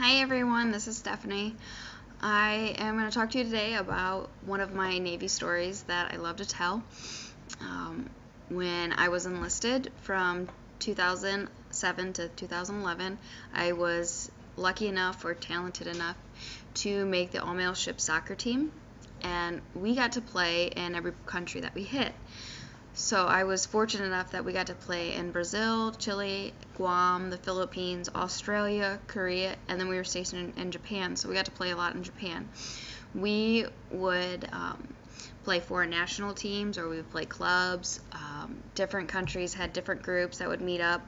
Hi everyone, this is Stephanie. I am going to talk to you today about one of my Navy stories that I love to tell. When I was enlisted from 2007 to 2011, I was lucky enough or talented enough to make the all-male ship soccer team, and we got to play in every country that we hit. So I was fortunate enough that we got to play in Brazil, Chile, Guam, the Philippines, Australia, Korea, and then we were stationed in Japan, so we got to play a lot in Japan. We would play for national teams, or we would play clubs. Different countries had different groups that would meet up.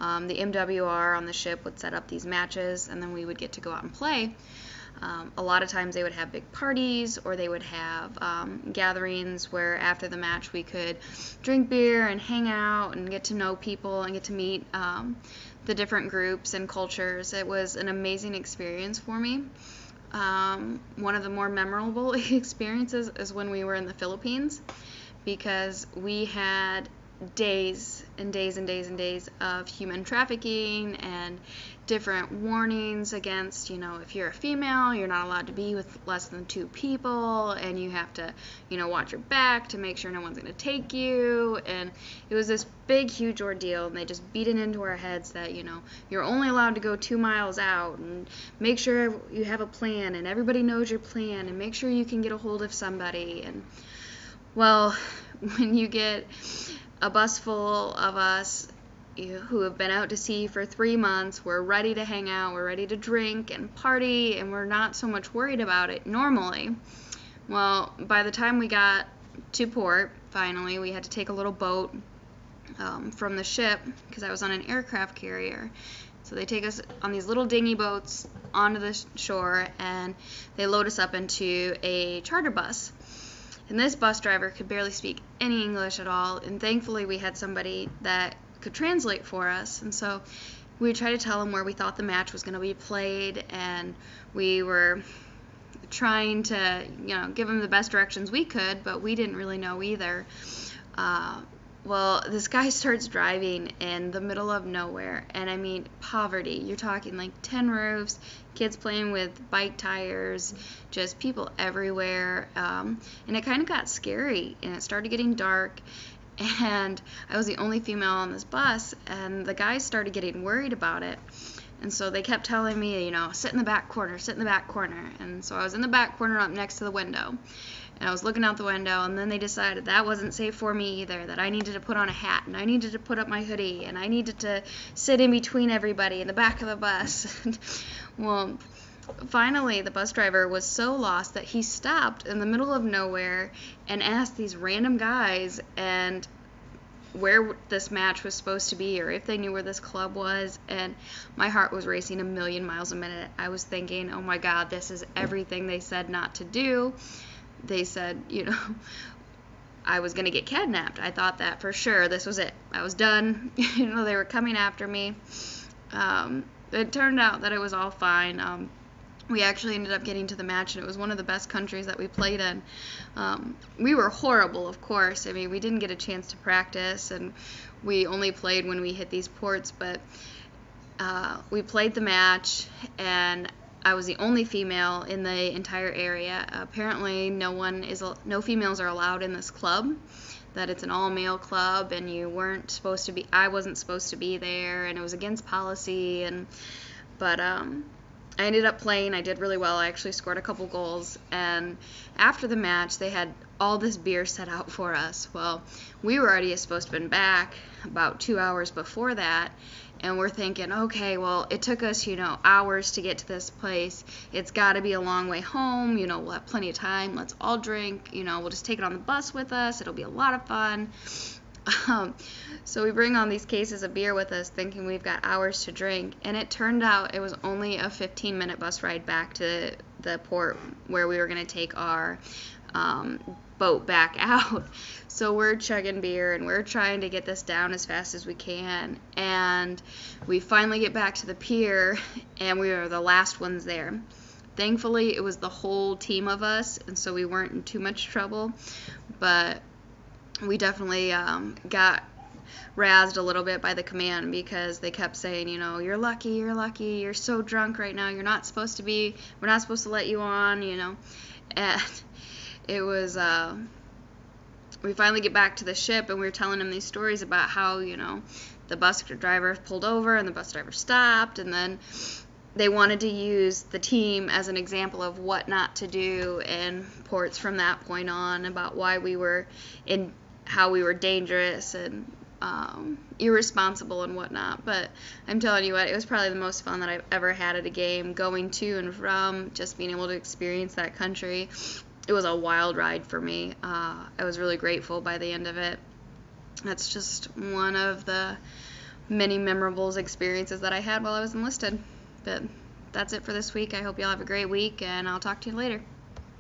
The MWR on the ship would set up these matches, and then we would get to go out and play. A lot of times they would have big parties, or they would have gatherings where after the match we could drink beer and hang out and get to know people and get to meet the different groups and cultures. It was an amazing experience for me. One of the more memorable experiences is when we were in the Philippines, because we had days and days and days and days of human trafficking and different warnings against, if you're a female, you're not allowed to be with less than 2 people, and you have to, watch your back to make sure no one's going to take you. And it was this big, huge ordeal, and they just beat it into our heads that, you're only allowed to go 2 miles out, and make sure you have a plan, and everybody knows your plan, and make sure you can get a hold of somebody. And, well, when you get a bus full of us who have been out to sea for 3 months, we're ready to hang out, we're ready to drink and party, and we're not so much worried about it normally. Well, by the time we got to port, finally, we had to take a little boat from the ship, because I was on an aircraft carrier. So they take us on these little dinghy boats onto the shore, and they load us up into a charter bus. And this bus driver could barely speak any English at all, and thankfully we had somebody that could translate for us. And so we tried to tell him where we thought the match was going to be played, and we were trying to, give him the best directions we could, but we didn't really know either. Well, this guy starts driving in the middle of nowhere, and I mean poverty. You're talking like 10 roofs, kids playing with bike tires, just people everywhere, and it kind of got scary, and it started getting dark, and I was the only female on this bus, and the guys started getting worried about it. And so they kept telling me, sit in the back corner, sit in the back corner. And so I was in the back corner up next to the window. And I was looking out the window, and then they decided that wasn't safe for me either, that I needed to put on a hat, and I needed to put up my hoodie, and I needed to sit in between everybody in the back of the bus. Well, finally, the bus driver was so lost that he stopped in the middle of nowhere and asked these random guys and where this match was supposed to be, or if they knew where this club was. And my heart was racing a million miles a minute. I was thinking, oh my God, this is everything they said not to do. They said, I was going to get kidnapped. I thought that for sure. This was it. I was done. They were coming after me. It turned out that it was all fine. We actually ended up getting to the match, and it was one of the best countries that we played in. We were horrible, of course. I mean, we didn't get a chance to practice, and we only played when we hit these ports, but we played the match, and I was the only female in the entire area. Apparently, no females are allowed in this club, that it's an all-male club, and I wasn't supposed to be there, and it was against policy, but I ended up playing. I did really well. I actually scored a couple goals, and after the match, they had all this beer set out for us. Well, we were already supposed to have been back about 2 hours before that, and we're thinking, okay, well, it took us, hours to get to this place. It's got to be a long way home. We'll have plenty of time. Let's all drink. We'll just take it on the bus with us. It'll be a lot of fun. So we bring on these cases of beer with us, thinking we've got hours to drink, and it turned out it was only a 15-minute bus ride back to the port where we were going to take our boat back out. So we're chugging beer, and we're trying to get this down as fast as we can, and we finally get back to the pier, and we were the last ones there. Thankfully, it was the whole team of us, and so we weren't in too much trouble, but we definitely got razzed a little bit by the command because they kept saying, you're lucky, you're so drunk right now, we're not supposed to let you on, and it was, we finally get back to the ship, and we were telling them these stories about how, the bus driver pulled over and the bus driver stopped, and then they wanted to use the team as an example of what not to do in ports from that point on, about why we were how we were dangerous and irresponsible and whatnot. But I'm telling you what, it was probably the most fun that I've ever had at a game, going to and from, just being able to experience that country. It was a wild ride for me. I was really grateful by the end of it. That's just one of the many memorable experiences that I had while I was enlisted. But that's it for this week. I hope y'all have a great week, and I'll talk to you later.